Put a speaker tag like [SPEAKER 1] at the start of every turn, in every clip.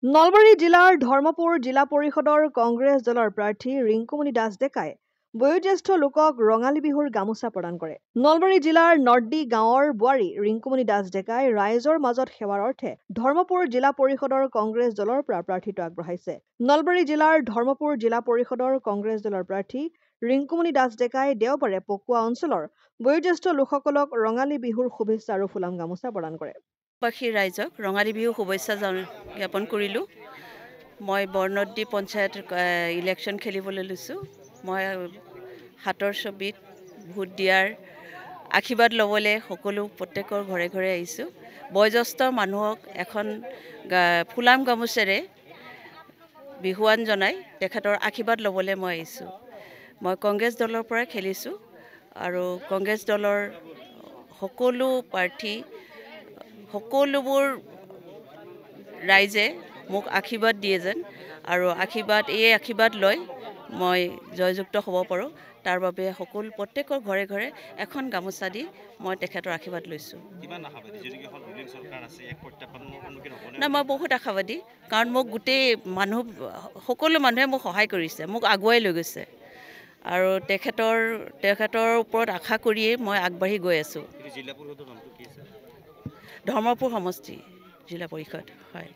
[SPEAKER 1] নলবাৰী জিলাৰ ধৰ্মপুৰ জিলা পৰিষদৰ কংগ্ৰেছ দলৰ প্ৰাৰ্থী ৰিংকুমণি দাস ডেকাই বয়োজ্যেষ্ঠ লোকক ৰঙালী বিহুৰ গামোচা প্ৰদান কৰে। নলবাৰী জিলাৰ নৰ্দী গাঁৱৰ বোৱাৰী ৰিংকুমণি দাস ডেকাই ৰাইজৰ মাজত সেৱাৰ অৰ্থে ধৰ্মপুৰ জিলা পৰিষদৰ কংগ্ৰেছ দলৰ পৰা প্ৰাৰ্থীত্ব আগবঢ়াইছে। নলবাৰী জিলাৰ ধৰ্মপুৰ জিলা পৰিষদৰ কংগ্ৰেছ দলৰ প্ৰাৰ্থী ৰিংকুমণি দাস ডেকাই দেওবাৰে পকুৱা অঞ্চলৰ বয়োজ্যেষ্ঠ লোকসকলক ৰঙালী বিহুৰ শুভেচ্ছা আৰু ফুলাম গামোচা প্ৰদান কৰে।
[SPEAKER 2] বাসী ৰাইজক ৰঙালী বিহু শুভেচ্ছা জ্ঞাপন কৰিলোঁ। মই বৰনদী পঞ্চায়ত ইলেকশ্যন খেলিবলৈ লৈছোঁ। মই হাতৰ ছবিত ভোট দিয়াৰ আশীৰ্বাদ ল'বলৈ প্ৰত্যেকৰ ঘৰে ঘৰে আহিছোঁ। বয়োজ্যেষ্ঠ মানুহক এখন ফুলাম গামোচেৰে বিহুৱান জনাই তেখেতৰ আশীৰ্বাদ ল'বলৈ মই আহিছোঁ। মই কংগ্ৰেছ দলৰ পৰা খেলিছোঁ আৰু কংগ্ৰেছ দলৰ সকলো প্ৰাৰ্থী সকলোবোৰ ৰাইজে মোক আশীৰ্বাদ দিয়ে যেন আৰু এই আশীৰ্বাদ লৈ মই জয়যুক্ত হ'ব পাৰোঁ, তাৰ বাবে প্ৰত্যেকৰ ঘৰে ঘৰে এখন গামোচা দি মই তেখেতৰ আশীৰ্বাদ লৈছোঁ। মই বহুত আশাবাদী, কাৰণ মোক সকলো মানুহে মোক সহায় কৰিছে, মোক আগুৱাই লৈ গৈছে আৰু তেখেতৰ ওপৰত আশা কৰিয়েই মই আগবাঢ়ি গৈ আছোঁ। ধৰ্মপুৰ সমষ্টি জিলা পৰিষদ হয়।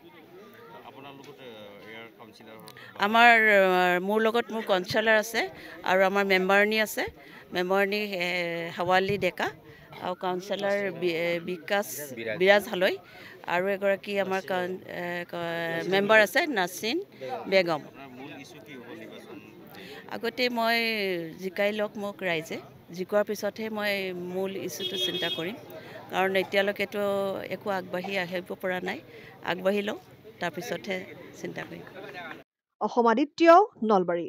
[SPEAKER 2] মোৰ লগত মোৰ কাউন্সিলৰ আছে আৰু আমাৰ মেম্বাৰণী আছে। মেম্বাৰণী শেৱালি ডেকা আৰু কাউন্সিলৰ বিকাশ বিৰাজ হালৈ আৰু এগৰাকী আমাৰ মেম্বাৰ আছে নাচিন বেগম। আগতে মই জিকাই লওক মোক ৰাইজে, জিকোৱাৰ পিছতহে মই মূল ইছ্যুটো চিন্তা কৰিম, কাৰণ এতিয়ালৈকেতো একো আগবাঢ়ি আহিব পৰা নাই। আগবাঢ়ি লওঁ, তাৰপিছতহে চিন্তা কৰিম।
[SPEAKER 1] অসম আদিত্য, নলবাৰী।